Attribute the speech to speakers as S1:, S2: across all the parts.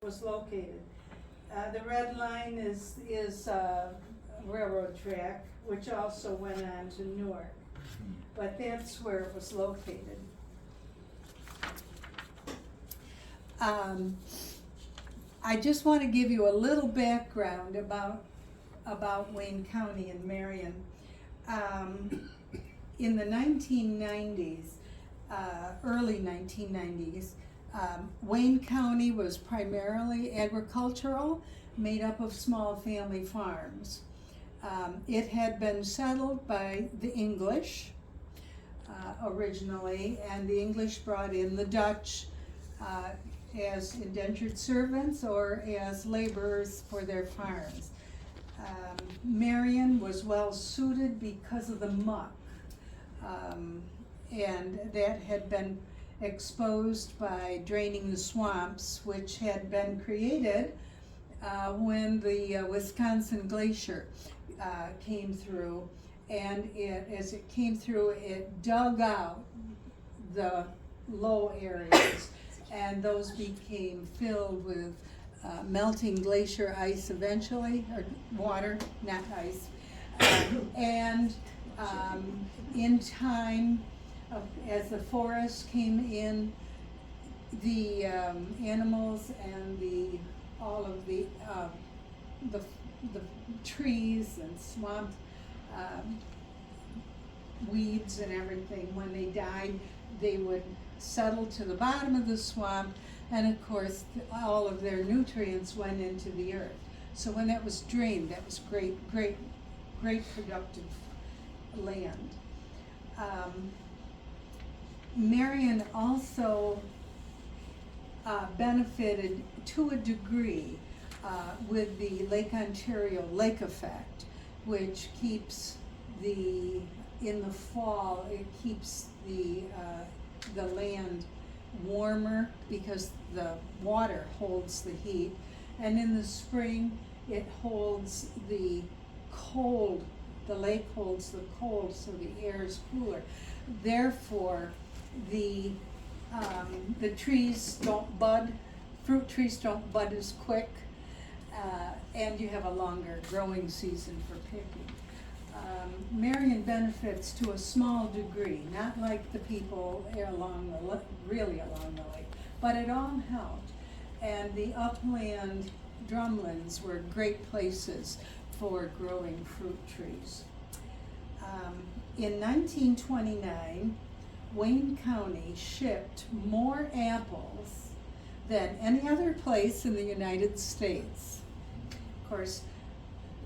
S1: was located. The red line is railroad track, which also went on to Newark, but that's where it was located. I just want to give you a little background about Wayne County and Marion. In the 1990s, early 1990s, Wayne County was primarily agricultural, made up of small family farms. It had been settled by the English originally, and the English brought in the Dutch as indentured servants or as laborers for their farms. Marion was well suited because of the muck, and that had been exposed by draining the swamps, which had been created when the Wisconsin Glacier came through, and as it came through, it dug out the low areas, and those became filled with melting glacier ice eventually, or water, not ice. And in time, as the forests came in, the animals and all of the trees and swamp weeds and everything, when they died, they would settle to the bottom of the swamp, and of course all of their nutrients went into the earth. So when that was drained, that was great productive land. Marion also benefited to a degree with the Lake Ontario lake effect, which keeps in the fall, it keeps the land warmer because the water holds the heat, and in the spring it holds the cold. The lake holds the cold, so the air is cooler. Therefore, the trees don't bud, fruit trees don't bud as quick, and you have a longer growing season for picking. Marion benefits to a small degree, not like the people really along the lake, but it all helped. And the upland drumlins were great places for growing fruit trees. In 1929, Wayne County shipped more apples than any other place in the United States. Of course,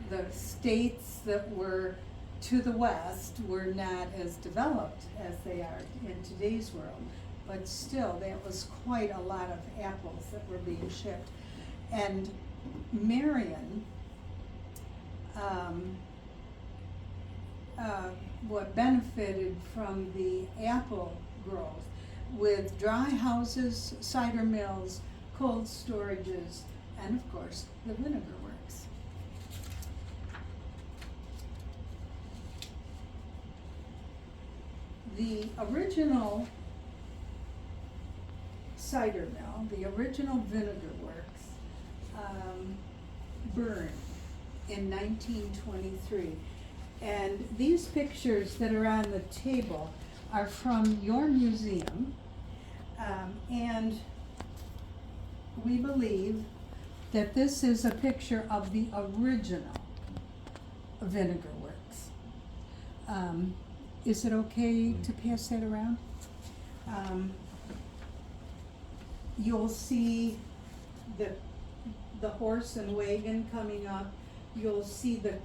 S1: the states that were to the west were not as developed as they are in today's world, but still, that was quite a lot of apples that were being shipped. And Marion, what benefited from the apple growth with dry houses, cider mills, cold storages, and of course the vinegar works. The original cider mill, the original vinegar works, burned in 1923. And these pictures that are on the table are from your museum, and we believe that this is a picture of the original vinegar works. Is it okay to pass that around? You'll see the horse and wagon coming up. You'll see the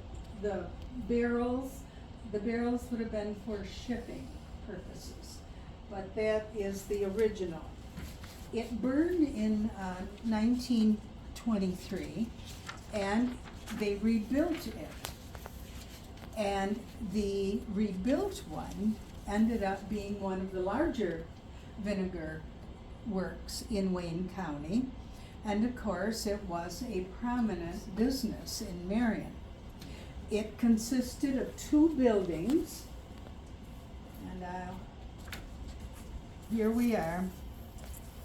S1: barrels. The barrels would have been for shipping purposes, but that is the original. It burned in 1923, and they rebuilt it. And the rebuilt one ended up being one of the larger vinegar works in Wayne County, and of course it was a prominent business in Marion. It consisted of two buildings, and here we are,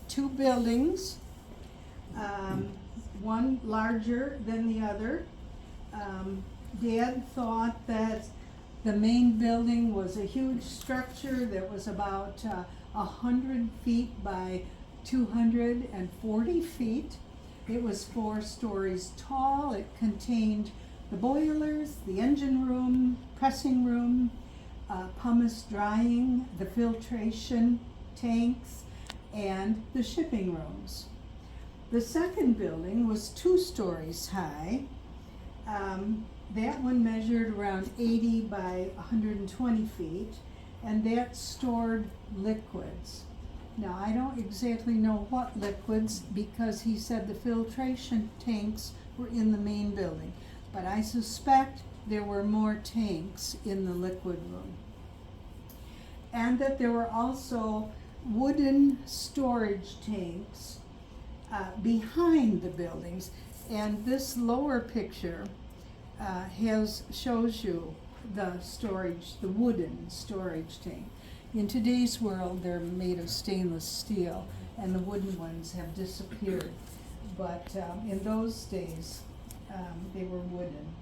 S1: two buildings. one larger than the other. Dad thought that the main building was a huge structure that was about 100 feet by 240 feet. It was 4 stories tall. It contained the boilers, the engine room, pressing room, pumice drying, the filtration tanks, and the shipping rooms. The second building was 2 stories high. That one measured around 80 by 120 feet, and that stored liquids. Now, I don't exactly know what liquids, because he said the filtration tanks were in the main building, but I suspect there were more tanks in the liquid room. And that there were also wooden storage tanks behind the buildings. And this lower picture shows you the wooden storage tank. In today's world, they're made of stainless steel, and the wooden ones have disappeared. But in those days, they were wooden.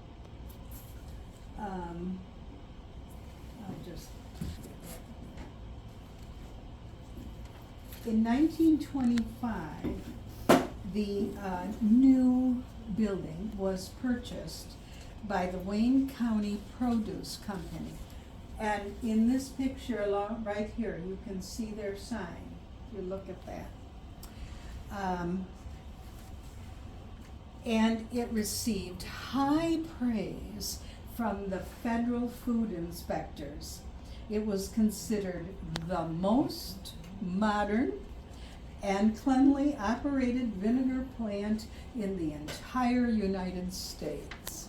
S1: In 1925, the new building was purchased by the Wayne County Produce Company. And in this picture right here, you can see their sign. If you look at that. And it received high praise from the federal food inspectors. It was considered the most modern and cleanly operated vinegar plant in the entire United States.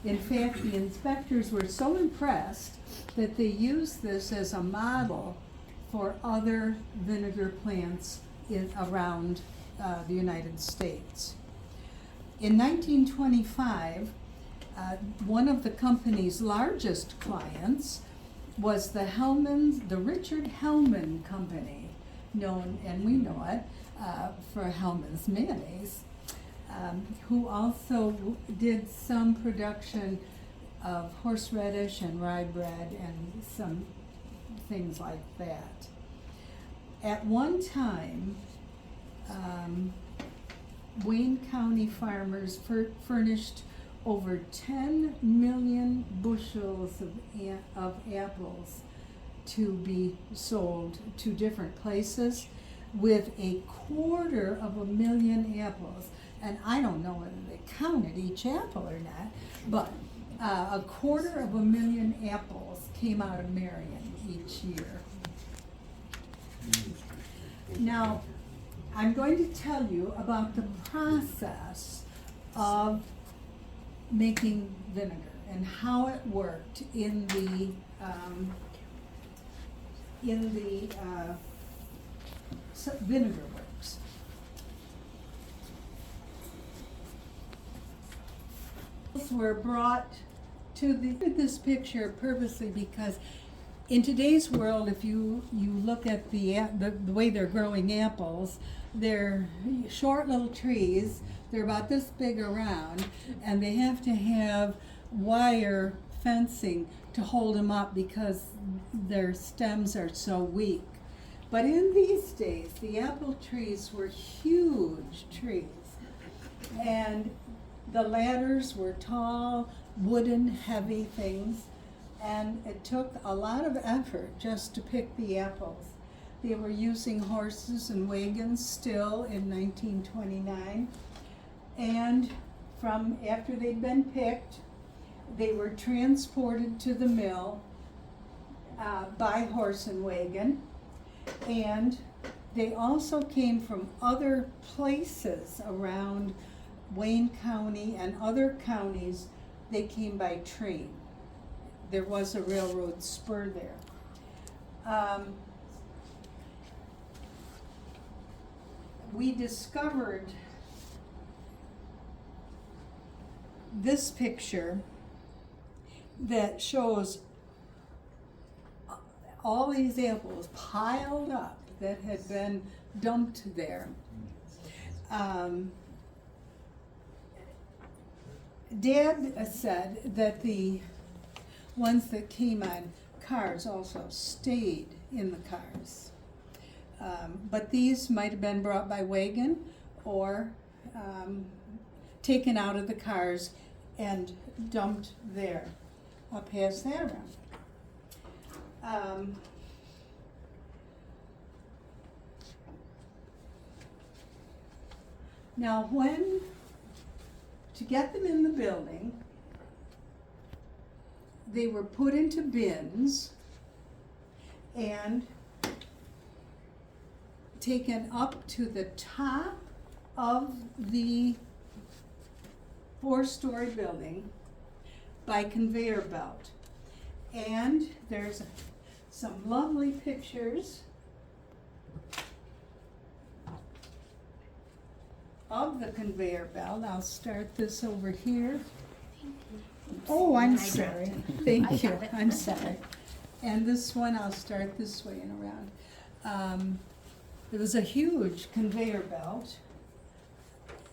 S1: In fact, the inspectors were so impressed that they used this as a model for other vinegar plants around the United States. In 1925, one of the company's largest clients was the Richard Hellman Company, known, and we know it, for Hellman's mayonnaise, who also did some production of horseradish and rye bread and some things like that. At one time, Wayne County farmers furnished over 10 million bushels of apples to be sold to different places, with 250,000 apples. And I don't know whether they counted each apple or not, but 250,000 apples came out of Marion each year. Now, I'm going to tell you about the process of making vinegar and how it worked in the vinegar works. Were brought to this picture purposely because in today's world, if you look at the way they're growing apples, they're short little trees. They're about this big around, and they have to have wire fencing to hold them up because their stems are so weak. But in these days, the apple trees were huge trees, and the ladders were tall, wooden, heavy things, and it took a lot of effort just to pick the apples. They were using horses and wagons still in 1929, and from after they'd been picked, they were transported to the mill by horse and wagon, and they also came from other places around Wayne County and other counties. They came by train. There was a railroad spur there. We discovered this picture that shows all these apples piled up that had been dumped there. Dad said that the ones that came on cars also stayed in the cars. But these might have been brought by wagon or taken out of the cars and dumped there. I'll pass that around. Now to get them in the building, they were put into bins and taken up to the top of the 4-story building by conveyor belt. And there's some lovely pictures of the conveyor belt. I'll start this over here. Oh, I'm sorry. Thank you. I'm sorry. And this one, I'll start this way and around. It was a huge conveyor belt,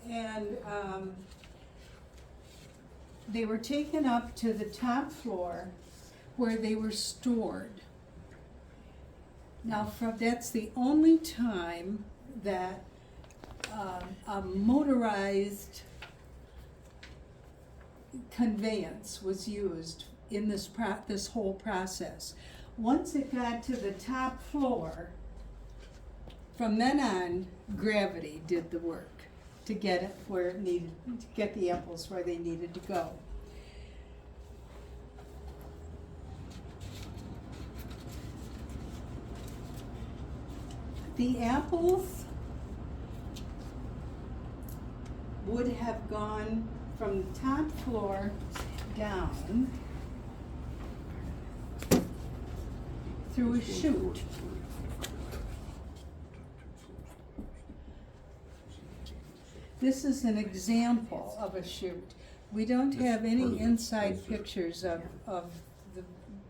S1: and they were taken up to the top floor where they were stored. Now, that's the only time that a motorized conveyance was used in this whole process. Once it got to the top floor, from then on, gravity did the work to get it where it needed, to get the apples where they needed to go. The apples would have gone from the top floor down through a chute. This is an example of a chute. We don't have any inside pictures of the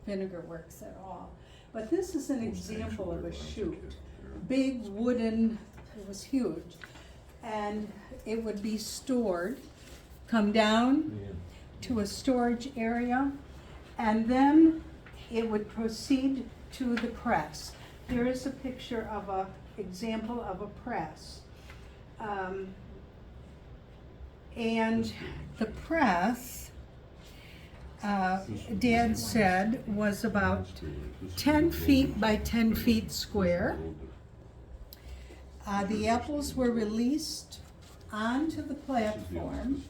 S1: Vinegar Works at all. But this is an example of a chute. Big wooden, it was huge. And it would be stored, come down to a storage area, and then it would proceed to the press. There is a picture of an example of a press. And the press, Dad said, was about 10 feet by 10 feet square. The apples were released onto the platform.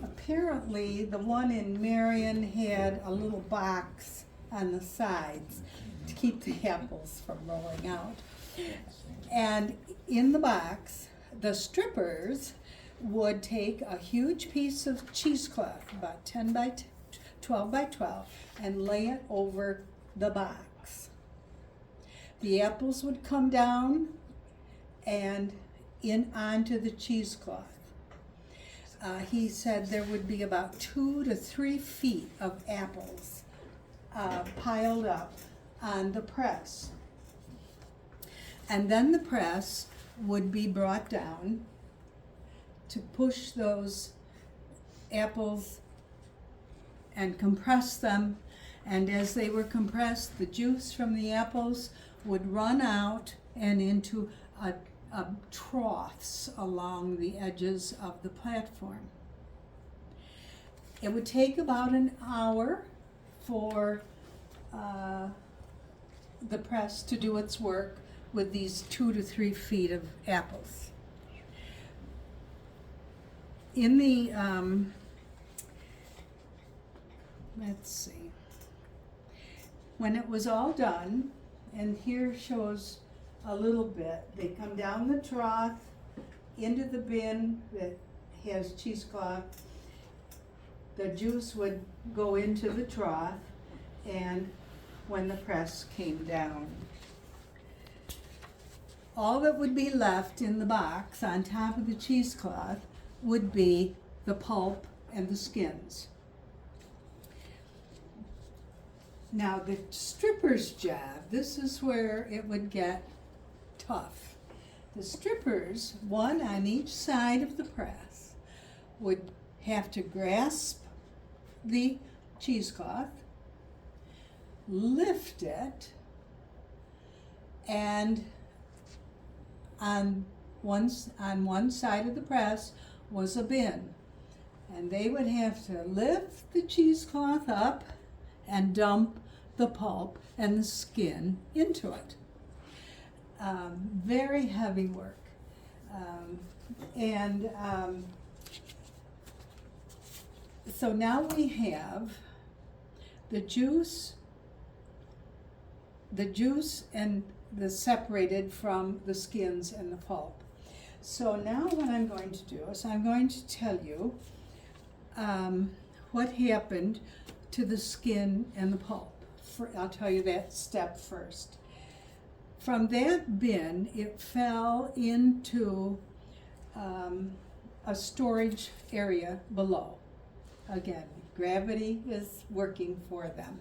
S1: Apparently, the one in Marion had a little box on the sides to keep the apples from rolling out. And in the box, the strippers would take a huge piece of cheesecloth, about 10 by 12 by 12, and lay it over the box. The apples would come down and in onto the cheesecloth. He said there would be about 2 to 3 feet of apples piled up on the press. And then the press would be brought down to push those apples and compress them. And as they were compressed, the juice from the apples would run out and into troughs along the edges of the platform. It would take about an hour for the press to do its work with these 2 to 3 feet of apples. In the, let's see, when it was all done, and here shows a little bit, they come down the trough into the bin that has cheesecloth. The juice would go into the trough, and when the press came down, all that would be left in the box on top of the cheesecloth would be the pulp and the skins. Now the stripper's job, this is where it would get tough. The strippers, one on each side of the press, would have to grasp the cheesecloth, lift it, and on one side of the press was a bin. And they would have to lift the cheesecloth up and dump the pulp and the skin into it. Very heavy work. So now we have the juice and the separated from the skins and the pulp. So now what I'm going to do is I'm going to tell you what happened to the skin and the pulp. I'll tell you that step first. From that bin, it fell into a storage area below. Again, gravity is working for them.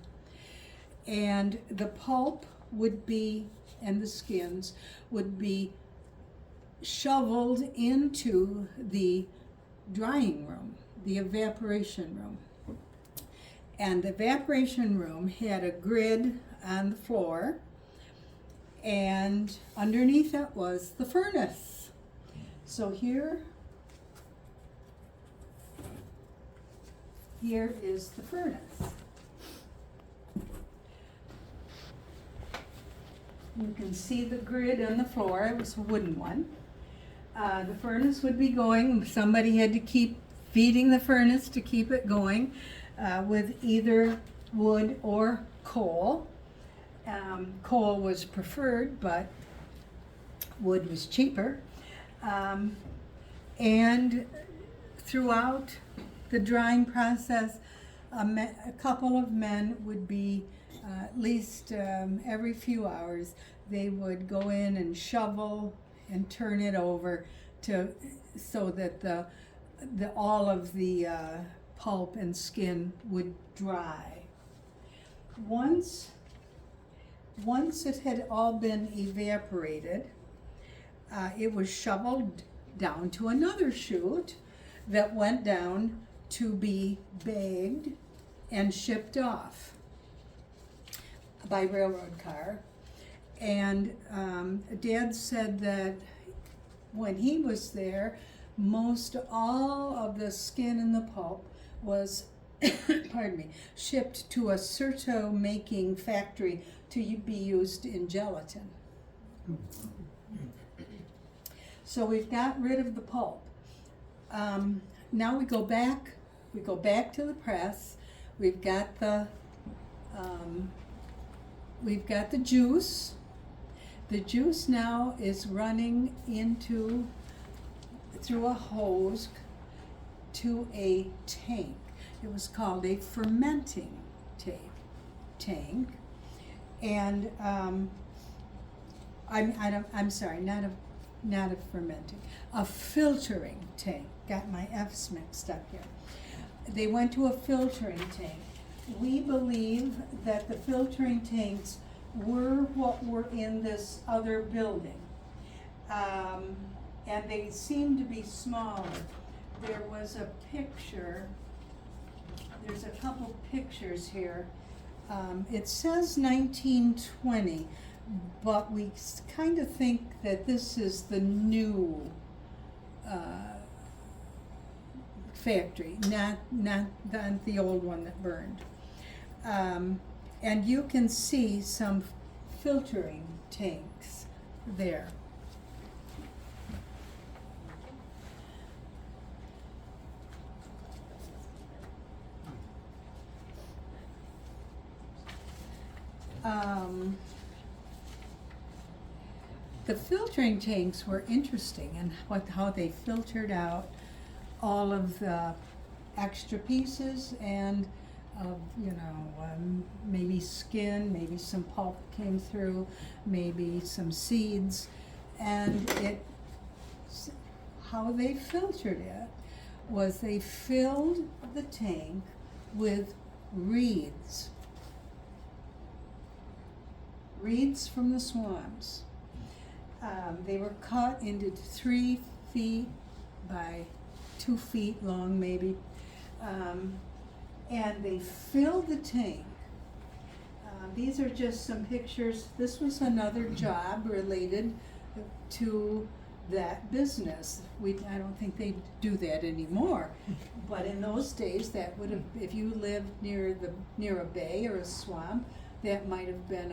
S1: And the pulp would be, and the skins would be shoveled into the drying room, the evaporation room. And the evaporation room had a grid on the floor, and underneath it was the furnace. So here is the furnace. You can see the grid on the floor. It was a wooden one. The furnace would be going. Somebody had to keep feeding the furnace to keep it going with either wood or coal. Coal was preferred, but wood was cheaper. And throughout the drying process, a couple of men would be at least every few hours, they would go in and shovel and turn it over so that all of the pulp and skin would dry. Once it had all been evaporated, it was shoveled down to another chute that went down to be bagged and shipped off by railroad car. And Dad said that when he was there, most all of the skin and the pulp was shipped to a Certo making factory to be used in gelatin. So we've got rid of the pulp. Now we go back to the press. We've got the juice. The juice now is running through a hose to a tank. It was called a fermenting tank. And I'm sorry, not a fermenting, a filtering tank. Got my F's mixed up here. They went to a filtering tank. We believe that the filtering tanks were what were in this other building. And they seemed to be smaller. There was a picture, there's a couple pictures here. It says 1920, but we kind of think that this is the new factory, not the old one that burned. And you can see some filtering tanks there. The filtering tanks were interesting in how they filtered out all of the extra pieces and maybe skin, maybe some pulp came through, maybe some seeds, and how they filtered it was they filled the tank with reeds from the swamps. They were cut into 3 feet by 2 feet long, maybe. And they filled the tank. These are just some pictures. This was another job related to that business. I don't think they do that anymore. But in those days, that would have, if you lived near a bay or a swamp, that might have been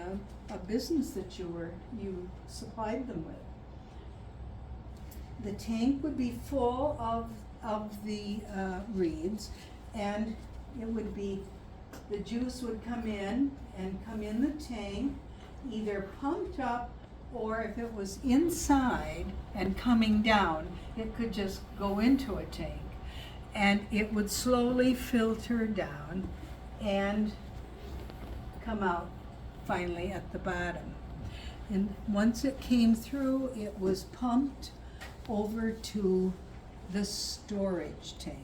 S1: a business that you supplied them with. The tank would be full of the reeds, and it would be, the juice would come in the tank, either pumped up, or if it was inside and coming down, it could just go into a tank. And it would slowly filter down and come out finally at the bottom. And once it came through, it was pumped over to the storage tank.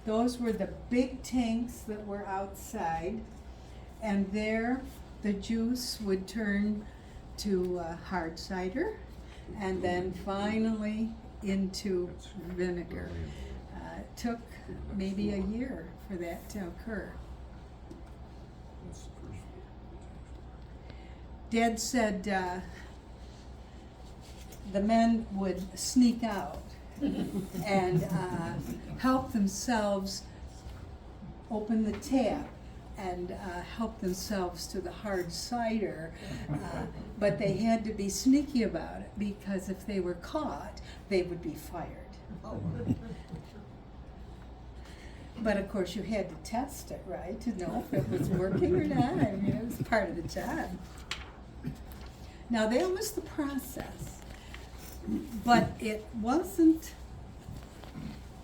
S1: Those were the big tanks that were outside, and there the juice would turn to hard cider, and then finally into vinegar. It took maybe a year for that to occur. Dad said the men would sneak out and help themselves open the tap and help themselves to the hard cider, but they had to be sneaky about it, because if they were caught, they would be fired. But of course you had to test it, right, to know if it was working or not. I mean, it was part of the job. Now that was the process, but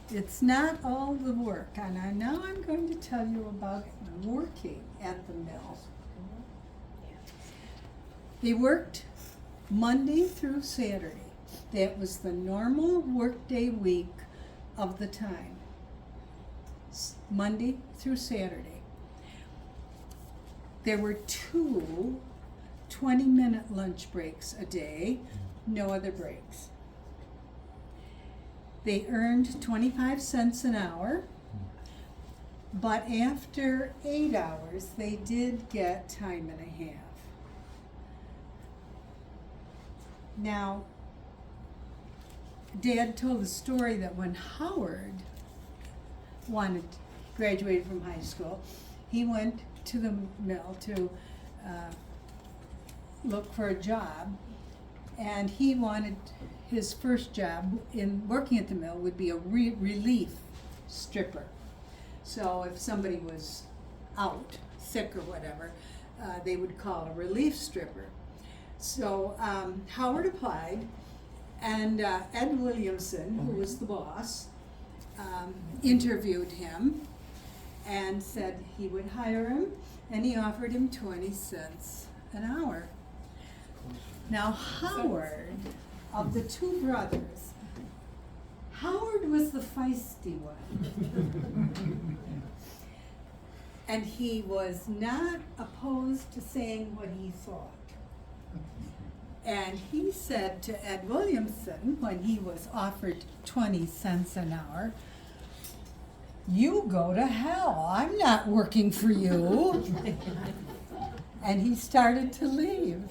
S1: it's not all the work. And now I'm going to tell you about working at the mill. They worked Monday through Saturday. That was the normal workday week of the time. Monday through Saturday. There were 2 20-minute lunch breaks a day, no other breaks. They earned 25 cents an hour, but after 8 hours, they did get time and a half. Now, Dad told a story that when Howard graduated from high school, he went to the mill to look for a job, and he wanted his first job in working at the mill would be a relief stripper. So if somebody was out, sick or whatever, they would call a relief stripper. So Howard applied, and Ed Williamson, who was the boss, interviewed him and said he would hire him, and he offered him 20 cents an hour. Now Howard, of the 2 brothers, Howard was the feisty one. And he was not opposed to saying what he thought. And he said to Ed Williamson, when he was offered 20 cents an hour, "You go to hell, I'm not working for you." And he started to leave.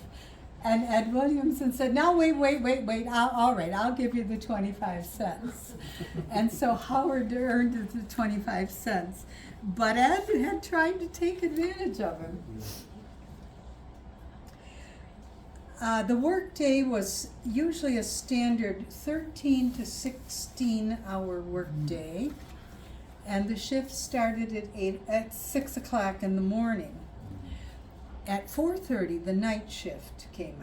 S1: And Ed Williamson said, "Now wait, all right, I'll give you the 25 cents. And so Howard earned the 25 cents. But Ed had tried to take advantage of him. The workday was usually a standard 13 to 16 hour workday, and the shift started at 6 o'clock in the morning. At 4:30, the night shift came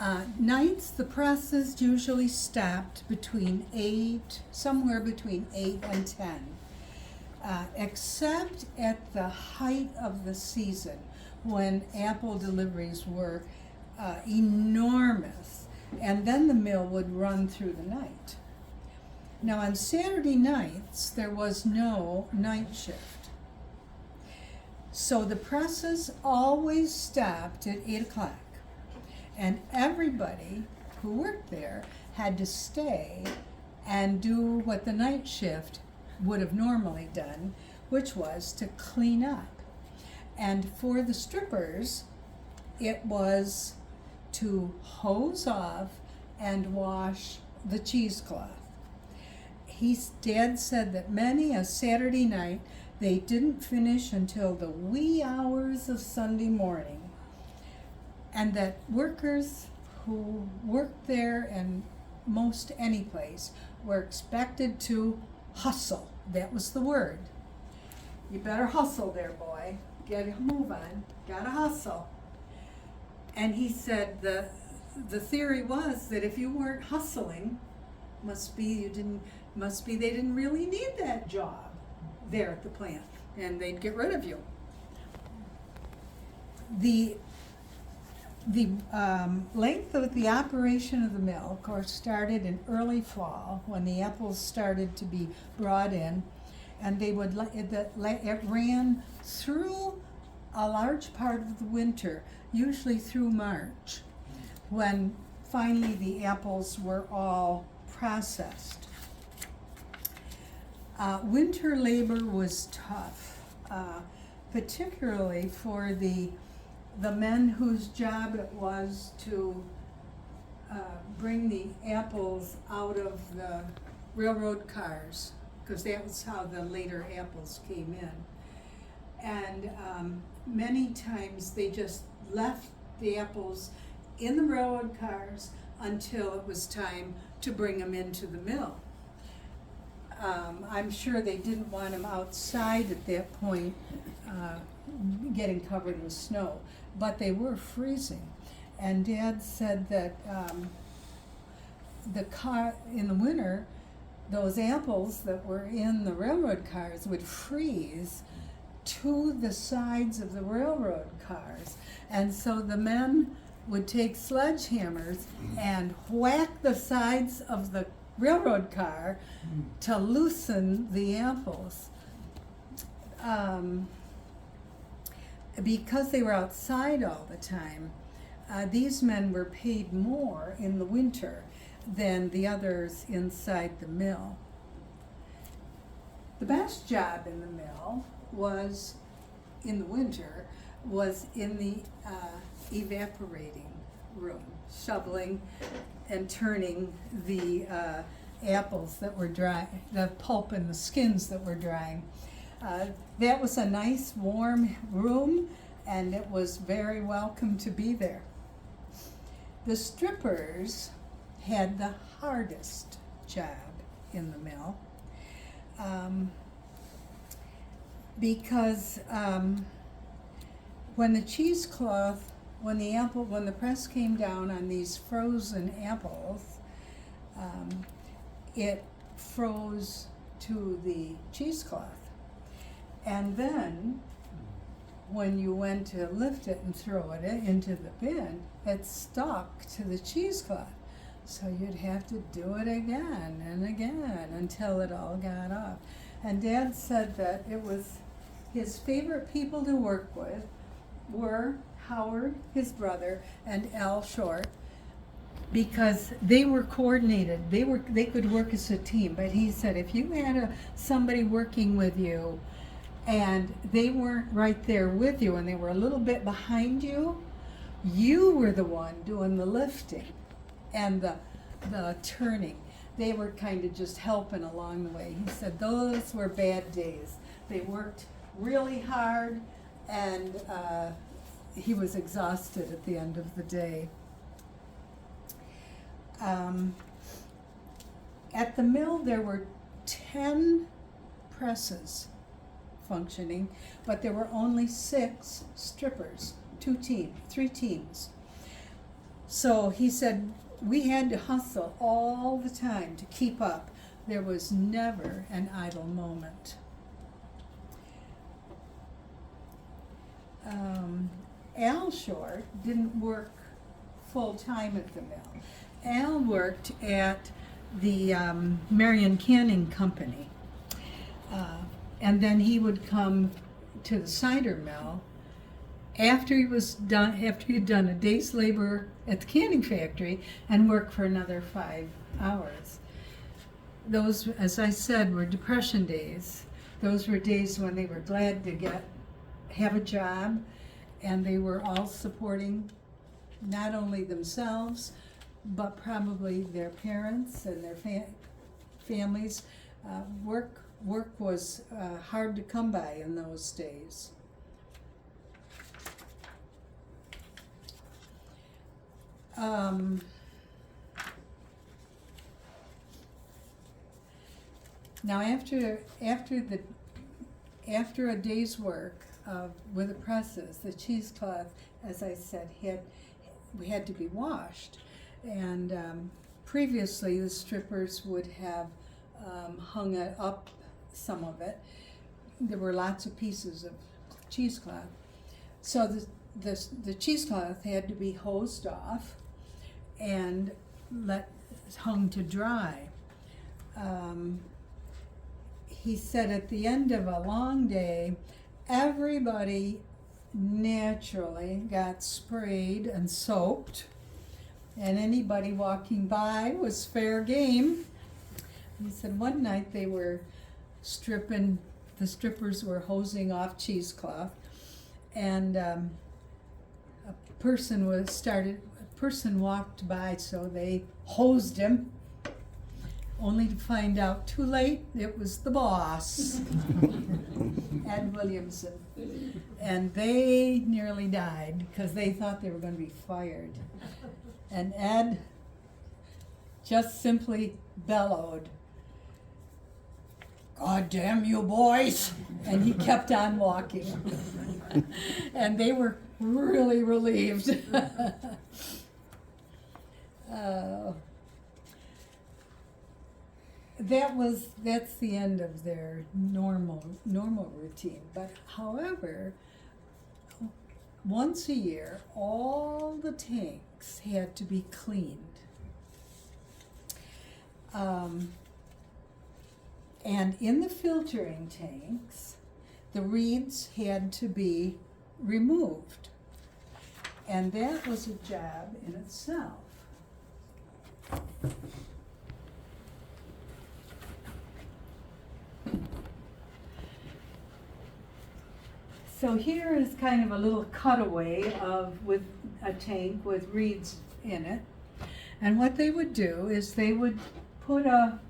S1: on. Nights, the presses usually stopped somewhere between 8 and 10, except at the height of the season, when apple deliveries were enormous, and then the mill would run through the night. Now on Saturday nights, there was no night shift. So the presses always stopped at 8 o'clock. And everybody who worked there had to stay and do what the night shift would have normally done, which was to clean up. And for the strippers, it was to hose off and wash the cheesecloth. Dad said that many a Saturday night they didn't finish until the wee hours of Sunday morning. And that workers who worked there and most any place were expected to hustle. That was the word. You better hustle there, boy. Get a move on. Gotta hustle. And he said the theory was that if you weren't hustling, must be they didn't really need that job there at the plant, and they'd get rid of you. The length of the operation of the mill, of course, started in early fall when the apples started to be brought in, and they would it ran through a large part of the winter, usually through March, when finally the apples were all processed. Winter labor was tough, particularly for the men whose job it was to bring the apples out of the railroad cars, because that was how the later apples came in. And many times they just left the apples in the railroad cars until it was time to bring them into the mill. I'm sure they didn't want them outside at that point, getting covered with snow, but they were freezing. And Dad said that in the winter, those apples that were in the railroad cars would freeze to the sides of the railroad cars. And so the men would take sledgehammers and whack the sides of the railroad car to loosen the apples. Because they were outside all the time, these men were paid more in the winter than the others inside the mill. The best job in the mill was, in the winter, was in the evaporating room, shoveling and turning the apples that were dry, the pulp and the skins that were drying. That was a nice warm room, and it was very welcome to be there. The strippers had the hardest job in the mill, because when the cheesecloth, when the press came down on these frozen apples, it froze to the cheesecloth. And then, when you went to lift it and throw it into the bin, it stuck to the cheesecloth. So you'd have to do it again and again until it all got off. And Dad said that it was his favorite people to work with were Howard, his brother, and Al Short, because they were coordinated. They could work as a team. But he said if you had somebody working with you and they weren't right there with you and they were a little bit behind you, you were the one doing the lifting and the turning. They were kind of just helping along the way. He said those were bad days. They worked really hard, and he was exhausted at the end of the day. At the mill there were 10 presses functioning, but there were only 6 strippers, 3 teams. So he said we had to hustle all the time to keep up. There was never an idle moment. Al Short didn't work full-time at the mill. Al worked at the Marion Canning Company. And then he would come to the cider mill after he'd done a day's labor at the canning factory and worked for another 5 hours. Those, as I said, were depression days. Those were days when they were glad to have a job, and they were all supporting not only themselves, but probably their parents and their families. Work was hard to come by in those days. Now after a day's work with the presses, the cheesecloth, as I said, had to be washed. And previously the strippers would have hung it up, some of it. There were lots of pieces of cheesecloth. So the cheesecloth had to be hosed off and hung to dry. He said at the end of a long day, everybody naturally got sprayed and soaked, and anybody walking by was fair game. He said one night they were the strippers were hosing off cheesecloth, and a person walked by, so they hosed him, only to find out too late it was the boss, Ed Williamson. And they nearly died because they thought they were going to be fired. And Ed just simply bellowed, "God damn you boys!" And he kept on walking. And they were really relieved. That's the end of their normal routine. But however, once a year, all the tanks had to be cleaned. And in the filtering tanks, the reeds had to be removed. And that was a job in itself. So here is kind of a little cutaway with a tank with reeds in it. And what they would do is they would put a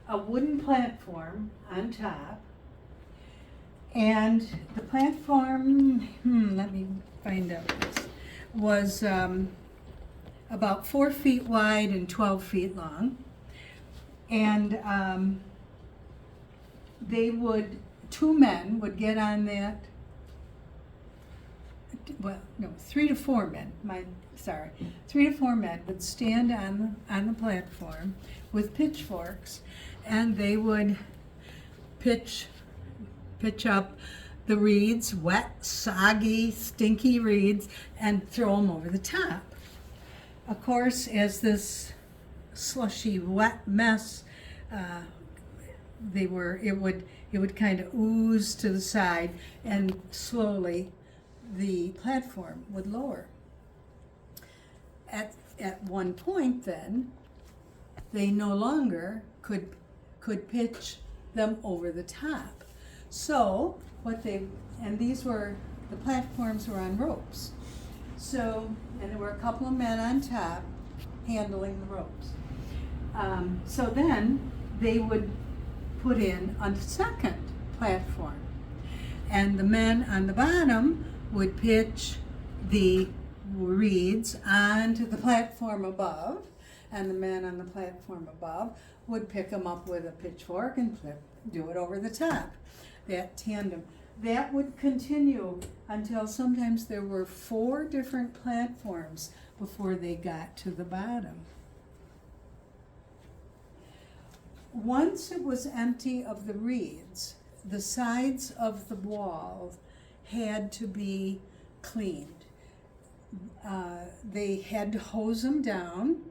S1: wooden platform on top, and the platform, let me find out this, was about 4 feet wide and 12 feet long. And two men would get on that, 3 to 4 men, 3 to 4 men would stand on the platform with pitchforks, and they would pitch up the reeds, wet, soggy, stinky reeds, and throw them over the top. Of course, as this slushy, wet mess, it would kind of ooze to the side, and slowly the platform would lower. At one point then, they no longer could pitch them over the top. So the platforms were on ropes. So, and there were a couple of men on top handling the ropes. So then they would put in a second platform, and the men on the bottom would pitch the reeds onto the platform above, and the men on the platform above would pick them up with a pitchfork and do it over the top. That tandem. That would continue until sometimes there were 4 different platforms before they got to the bottom. Once it was empty of the reeds, the sides of the wall had to be cleaned. They had to hose them down,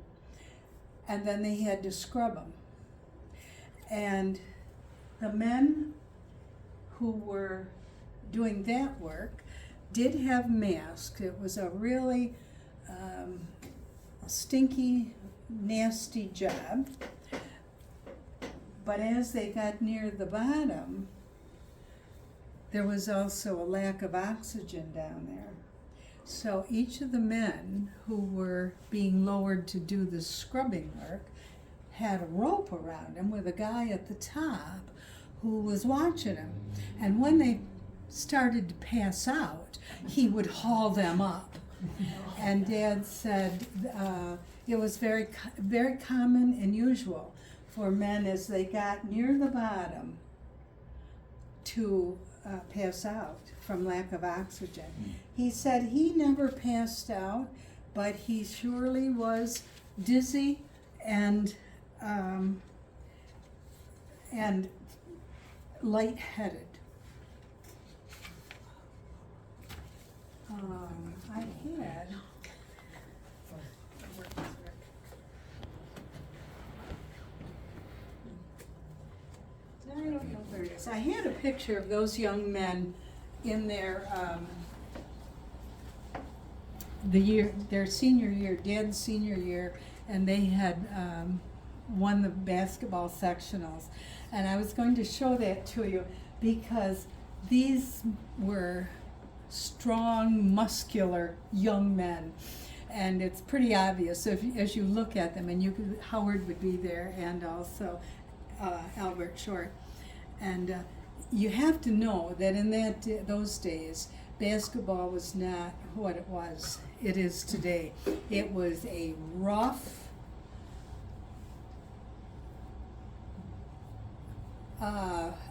S1: and then they had to scrub them. And the men who were doing that work, did have masks. It was a really stinky, nasty job. But as they got near the bottom, there was also a lack of oxygen down there. So each of the men who were being lowered to do the scrubbing work had a rope around him with a guy at the top who was watching him. And when they started to pass out, he would haul them up. And Dad said it was very common and usual for men as they got near the bottom to pass out from lack of oxygen. He said he never passed out, but he surely was dizzy and lightheaded. I had. I don't know where it is. I had a picture of those young men in their their senior year, Dad's senior year, and they had won the basketball sectionals. And I was going to show that to you because these were strong, muscular young men. And it's pretty obvious as you look at them, and Howard would be there, and also Albert Short. And you have to know that in those days, basketball was not what it is today. It was a rough,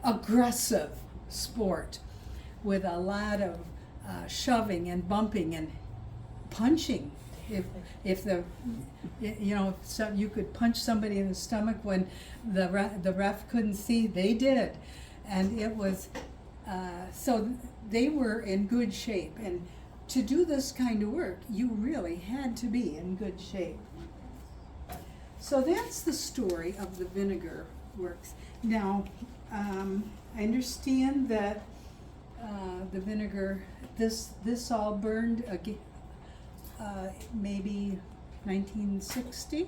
S1: aggressive sport with a lot of shoving and bumping and punching. If you could punch somebody in the stomach when the ref couldn't see, they did. And it was, so they were in good shape. And to do this kind of work, you really had to be in good shape. So that's the story of the Vinegar Works. Now, I understand that the vinegar, this all burned again. Maybe 1960.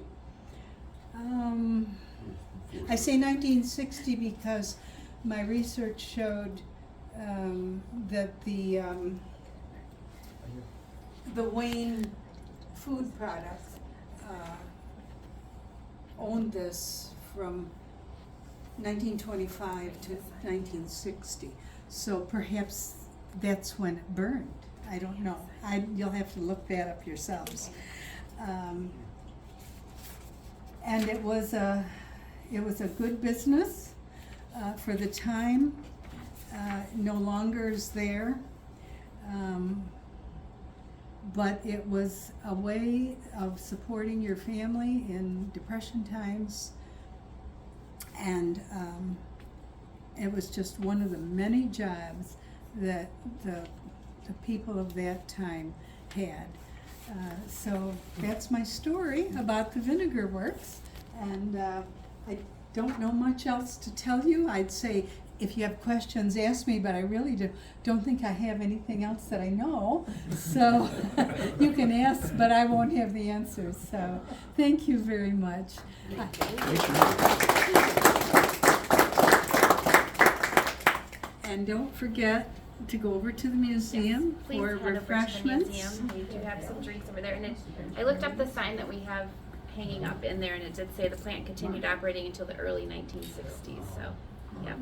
S1: I say 1960 because my research showed that the Wayne Food Products owned this from 1925 to 1960. So perhaps that's when it burned. I don't know. You'll have to look that up yourselves. And it was a good business for the time. No longer is there, but it was a way of supporting your family in Depression times, and it was just one of the many jobs that the people of that time had. So that's my story about the Vinegar Works, and I don't know much else to tell you. I'd say if you have questions, ask me, but I really don't think I have anything else that I know. So you can ask, but I won't have the answers. So thank you very much. And don't forget to go over to the museum for refreshments.
S2: We do have some drinks over there, and I looked up the sign that we have hanging up in there, and it did say the plant continued operating until the early 1960s. So, yeah.